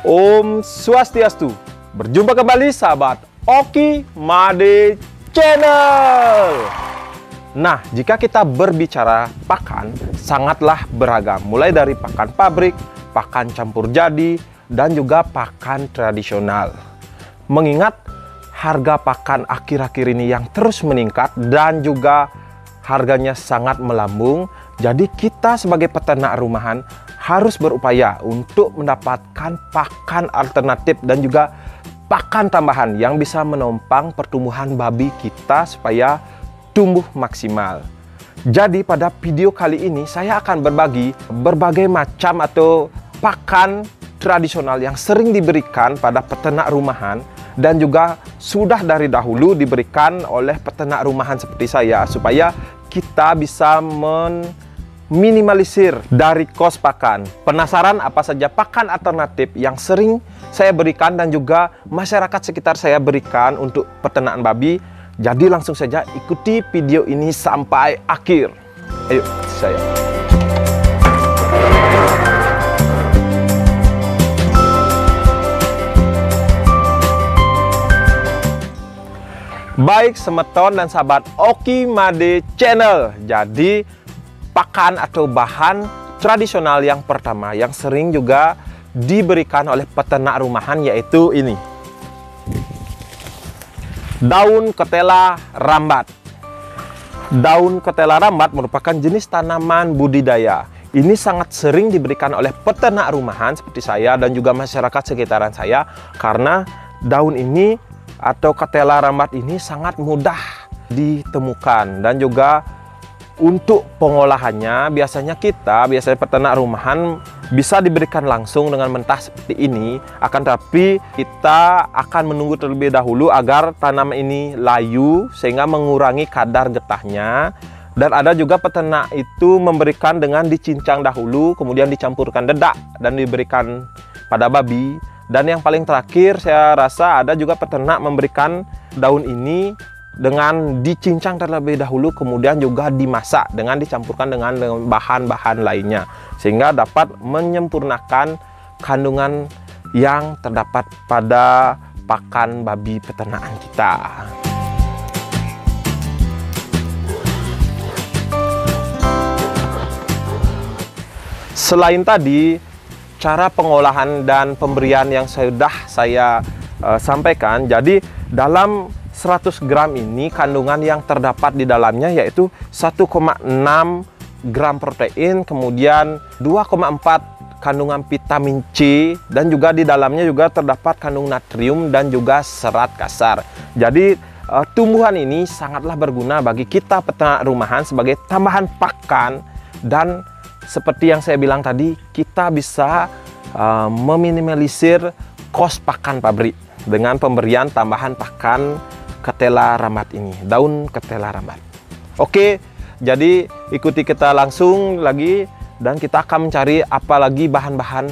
Om Swastiastu. Berjumpa kembali sahabat Oki Made Channel. Nah, jika kita berbicara pakan, sangatlah beragam. Mulai dari pakan pabrik, pakan campur jadi, dan juga pakan tradisional. Mengingat harga pakan akhir-akhir ini yang terus meningkat dan juga harganya sangat melambung, jadi kita sebagai peternak rumahan harus berupaya untuk mendapatkan pakan alternatif dan juga pakan tambahan yang bisa menopang pertumbuhan babi kita supaya tumbuh maksimal. Jadi pada video kali ini saya akan berbagi berbagai macam atau pakan tradisional yang sering diberikan pada peternak rumahan dan juga sudah dari dahulu diberikan oleh peternak rumahan seperti saya supaya kita bisa minimalisir dari kos pakan. Penasaran apa saja pakan alternatif yang sering saya berikan dan juga masyarakat sekitar saya berikan untuk peternakan babi? Jadi langsung saja ikuti video ini sampai akhir. Ayo, saya. Baik semeton dan sahabat Oki Made Channel. Jadi pakan atau bahan tradisional yang pertama yang sering juga diberikan oleh peternak rumahan yaitu ini. Daun ketela rambat. Daun ketela rambat merupakan jenis tanaman budidaya. Ini sangat sering diberikan oleh peternak rumahan seperti saya dan juga masyarakat sekitaran saya karena daun ini atau ketela rambat ini sangat mudah ditemukan dan juga untuk pengolahannya biasanya peternak rumahan bisa diberikan langsung dengan mentah seperti ini, akan tapi kita akan menunggu terlebih dahulu agar tanaman ini layu sehingga mengurangi kadar getahnya. Dan ada juga peternak itu memberikan dengan dicincang dahulu kemudian dicampurkan dedak dan diberikan pada babi. Dan yang paling terakhir saya rasa ada juga peternak memberikan daun ini dengan dicincang terlebih dahulu kemudian juga dimasak dengan dicampurkan dengan bahan-bahan lainnya sehingga dapat menyempurnakan kandungan yang terdapat pada pakan babi peternakan kita. Selain tadi cara pengolahan dan pemberian yang sudah saya sampaikan, jadi dalam 100 gram ini kandungan yang terdapat di dalamnya yaitu 1,6 gram protein, kemudian 2,4 kandungan vitamin C, dan juga di dalamnya juga terdapat kandung natrium dan juga serat kasar. Jadi tumbuhan ini sangatlah berguna bagi kita peternak rumahan sebagai tambahan pakan, dan seperti yang saya bilang tadi, kita bisa meminimalisir kos pakan pabrik dengan pemberian tambahan pakan ketela rambat ini, daun ketela rambat. Oke, jadi ikuti kita langsung lagi dan kita akan mencari apa lagi bahan-bahan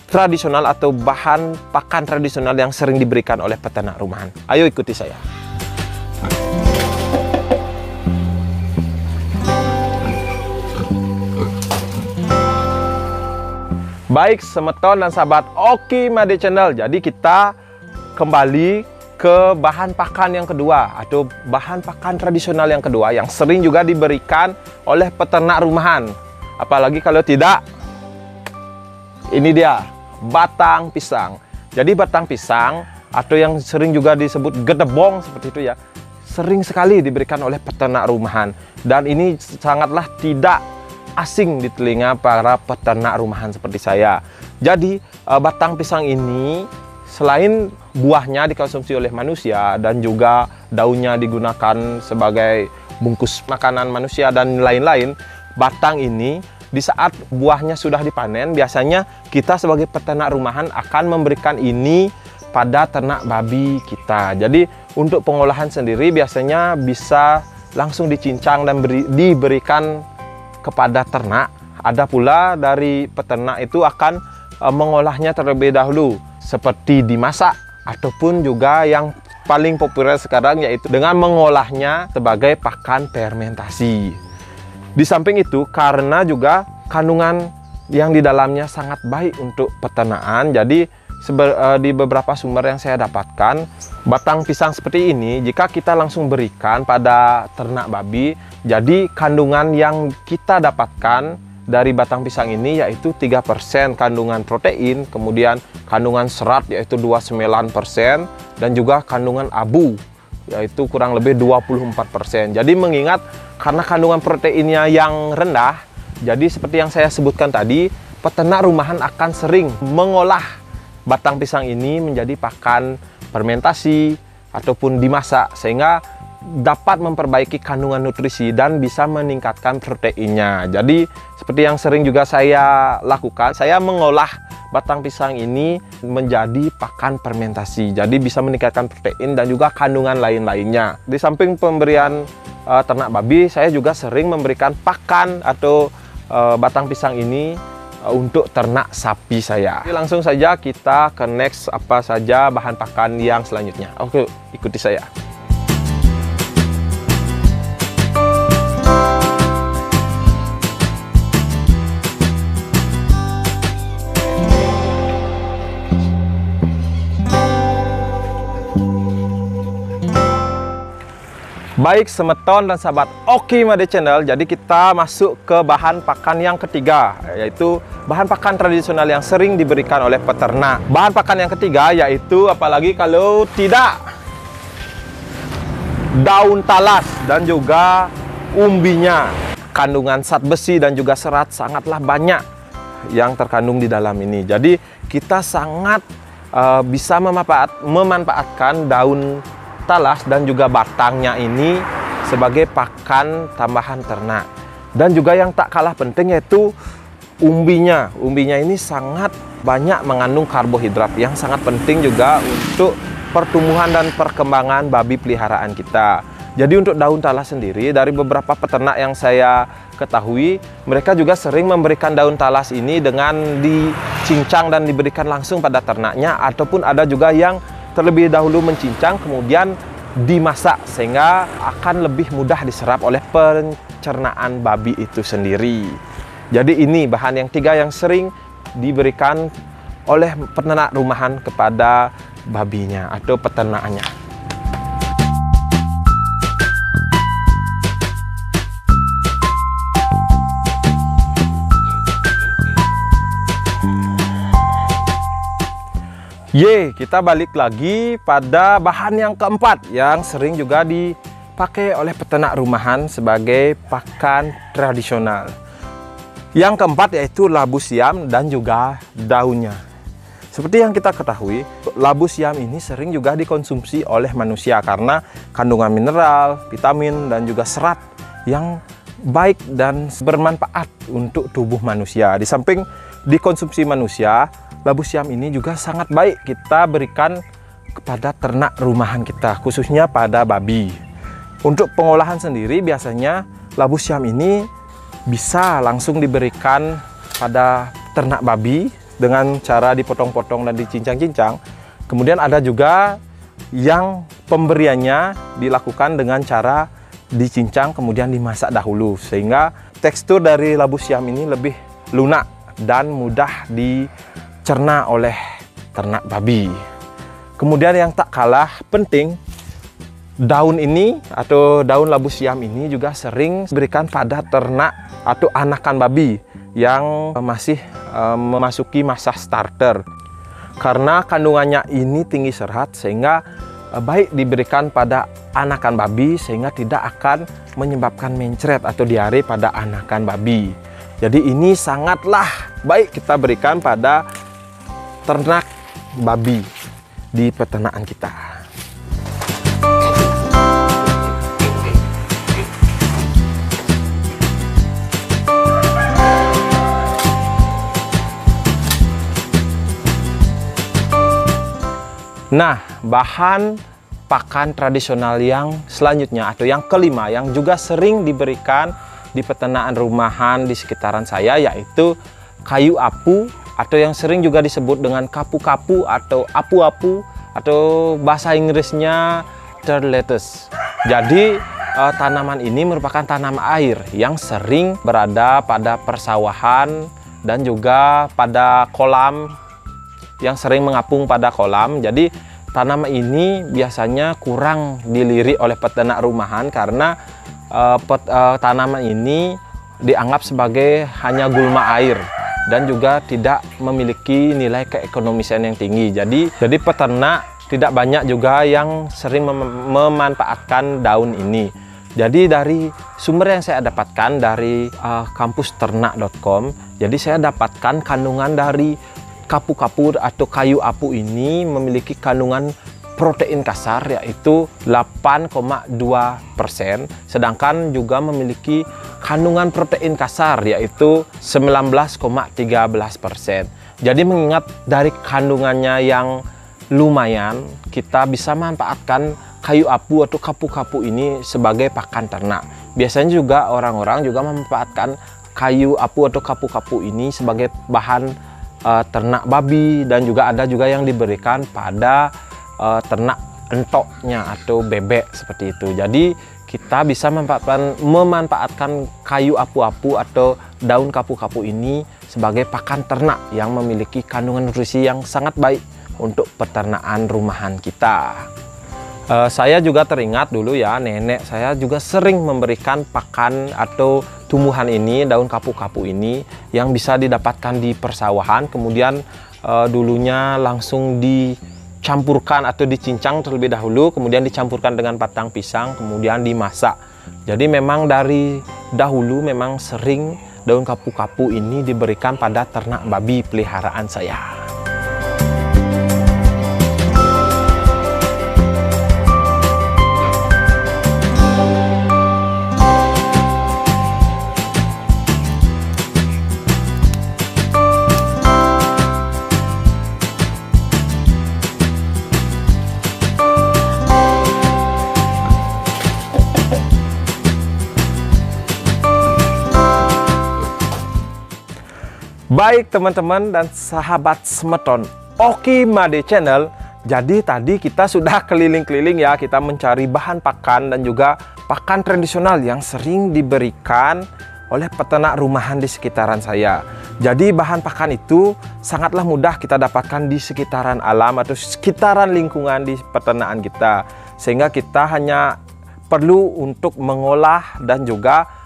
tradisional atau bahan pakan tradisional yang sering diberikan oleh peternak rumahan. Ayo ikuti saya. Baik semeton dan sahabat Oki Made Channel, jadi kita kembali ke bahan pakan yang kedua atau bahan pakan tradisional yang kedua yang sering juga diberikan oleh peternak rumahan. Apalagi kalau tidak, ini dia batang pisang. Jadi batang pisang atau yang sering juga disebut gedebong seperti itu ya, sering sekali diberikan oleh peternak rumahan dan ini sangatlah tidak asing di telinga para peternak rumahan seperti saya. Jadi batang pisang ini selain buahnya dikonsumsi oleh manusia dan juga daunnya digunakan sebagai bungkus makanan manusia dan lain-lain, batang ini di saat buahnya sudah dipanen, biasanya kita sebagai peternak rumahan akan memberikan ini pada ternak babi kita. Jadi untuk pengolahan sendiri biasanya bisa langsung dicincang dan diberikan kepada ternak. Ada pula dari peternak itu akan mengolahnya terlebih dahulu seperti dimasak ataupun juga yang paling populer sekarang yaitu dengan mengolahnya sebagai pakan fermentasi. Di samping itu karena juga kandungan yang di dalamnya sangat baik untuk peternakan, jadi di beberapa sumber yang saya dapatkan, batang pisang seperti ini jika kita langsung berikan pada ternak babi, jadi kandungan yang kita dapatkan dari batang pisang ini yaitu 3% kandungan protein, kemudian kandungan serat yaitu 29%, dan juga kandungan abu yaitu kurang lebih 24%. Jadi mengingat karena kandungan proteinnya yang rendah, jadi seperti yang saya sebutkan tadi, peternak rumahan akan sering mengolah batang pisang ini menjadi pakan fermentasi ataupun dimasak sehingga dapat memperbaiki kandungan nutrisi dan bisa meningkatkan proteinnya. Jadi seperti yang sering juga saya lakukan, saya mengolah batang pisang ini menjadi pakan fermentasi. Jadi bisa meningkatkan protein dan juga kandungan lain-lainnya. Di samping pemberian ternak babi, saya juga sering memberikan pakan atau batang pisang ini untuk ternak sapi saya. Jadi langsung saja kita ke next apa saja bahan pakan yang selanjutnya. Oke, ikuti saya. Baik semeton dan sahabat Oki Made Channel, jadi kita masuk ke bahan pakan yang ketiga, yaitu bahan pakan tradisional yang sering diberikan oleh peternak. Bahan pakan yang ketiga yaitu apalagi kalau tidak daun talas dan juga umbinya. Kandungan zat besi dan juga serat sangatlah banyak yang terkandung di dalam ini. Jadi kita sangat bisa memanfaatkan daun talas dan juga batangnya ini sebagai pakan tambahan ternak. Dan juga yang tak kalah penting yaitu umbinya. Umbinya ini sangat banyak mengandung karbohidrat yang sangat penting juga untuk pertumbuhan dan perkembangan babi peliharaan kita. Jadi untuk daun talas sendiri, dari beberapa peternak yang saya ketahui, mereka juga sering memberikan daun talas ini dengan dicincang dan diberikan langsung pada ternaknya, ataupun ada juga yang terlebih dahulu mencincang kemudian dimasak sehingga akan lebih mudah diserap oleh pencernaan babi itu sendiri. Jadi ini bahan yang tiga yang sering diberikan oleh peternak rumahan kepada babinya atau peternakannya. Kita balik lagi pada bahan yang keempat yang sering juga dipakai oleh peternak rumahan sebagai pakan tradisional. Yang keempat yaitu labu siam dan juga daunnya. Seperti yang kita ketahui, labu siam ini sering juga dikonsumsi oleh manusia karena kandungan mineral, vitamin, dan juga serat yang baik dan bermanfaat untuk tubuh manusia. Di samping dikonsumsi manusia, labu siam ini juga sangat baik kita berikan kepada ternak rumahan kita, khususnya pada babi. Untuk pengolahan sendiri biasanya labu siam ini bisa langsung diberikan pada ternak babi dengan cara dipotong-potong dan dicincang-cincang. Kemudian ada juga yang pemberiannya dilakukan dengan cara dicincang kemudian dimasak dahulu, sehingga tekstur dari labu siam ini lebih lunak dan mudah dicerna oleh ternak babi. Kemudian yang tak kalah penting, daun ini atau daun labu siam ini juga sering diberikan pada ternak atau anakan babi yang masih memasuki masa starter. Karena kandungannya ini tinggi serat sehingga baik diberikan pada anakan babi sehingga tidak akan menyebabkan mencret atau diare pada anakan babi. Jadi ini sangatlah baik kita berikan pada ternak babi di peternakan kita. Nah, bahan pakan tradisional yang selanjutnya atau yang kelima yang juga sering diberikan di peternakan rumahan di sekitaran saya yaitu kayu apu atau yang sering juga disebut dengan kapu-kapu atau apu-apu atau bahasa Inggrisnya water lettuce. Jadi tanaman ini merupakan tanaman air yang sering berada pada persawahan dan juga pada kolam yang sering mengapung pada kolam. Jadi tanaman ini biasanya kurang dilirik oleh peternak rumahan karena tanaman ini dianggap sebagai hanya gulma air dan juga tidak memiliki nilai keekonomisan yang tinggi. Jadi peternak tidak banyak juga yang sering memanfaatkan daun ini. Jadi dari sumber yang saya dapatkan dari kampusternak.com, jadi saya dapatkan kandungan dari kapu-kapu atau kayu apu ini memiliki kandungan protein kasar yaitu 8,2%, sedangkan juga memiliki kandungan protein kasar yaitu 19,13%. Jadi mengingat dari kandungannya yang lumayan, kita bisa manfaatkan kayu apu atau kapu-kapu ini sebagai pakan ternak. Biasanya juga orang-orang juga memanfaatkan kayu apu atau kapu-kapu ini sebagai bahan ternak babi, dan juga ada juga yang diberikan pada ternak entoknya atau bebek seperti itu. Jadi kita bisa memanfaatkan kayu apu-apu atau daun kapu-kapu ini sebagai pakan ternak yang memiliki kandungan nutrisi yang sangat baik untuk peternakan rumahan kita. Saya juga teringat dulu ya, nenek saya juga sering memberikan pakan atau tumbuhan ini, daun kapu-kapu ini yang bisa didapatkan di persawahan, kemudian dulunya langsung dicampurkan atau dicincang terlebih dahulu, kemudian dicampurkan dengan batang pisang, kemudian dimasak. Jadi memang dari dahulu memang sering daun kapu-kapu ini diberikan pada ternak babi peliharaan saya. Baik teman-teman dan sahabat semeton Oki Made Channel, jadi tadi kita sudah keliling-keliling ya, kita mencari bahan pakan dan juga pakan tradisional yang sering diberikan oleh peternak rumahan di sekitaran saya. Jadi bahan pakan itu sangatlah mudah kita dapatkan di sekitaran alam atau sekitaran lingkungan di peternakan kita, sehingga kita hanya perlu untuk mengolah dan juga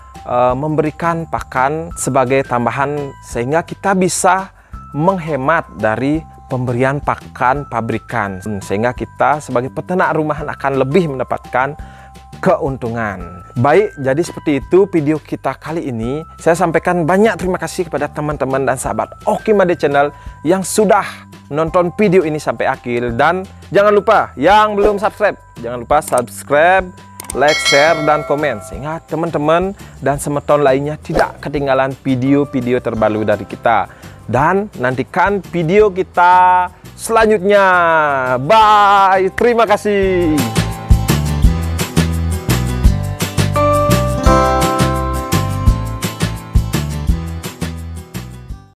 memberikan pakan sebagai tambahan, sehingga kita bisa menghemat dari pemberian pakan pabrikan, sehingga kita sebagai peternak rumahan akan lebih mendapatkan keuntungan. Baik, jadi seperti itu video kita kali ini. Saya sampaikan banyak terima kasih kepada teman-teman dan sahabat Oki Made Channel yang sudah menonton video ini sampai akhir, dan jangan lupa yang belum subscribe, jangan lupa subscribe, like, share, dan komen, sehingga teman-teman dan semeton lainnya tidak ketinggalan video-video terbaru dari kita. Dan nantikan video kita selanjutnya. Bye, terima kasih.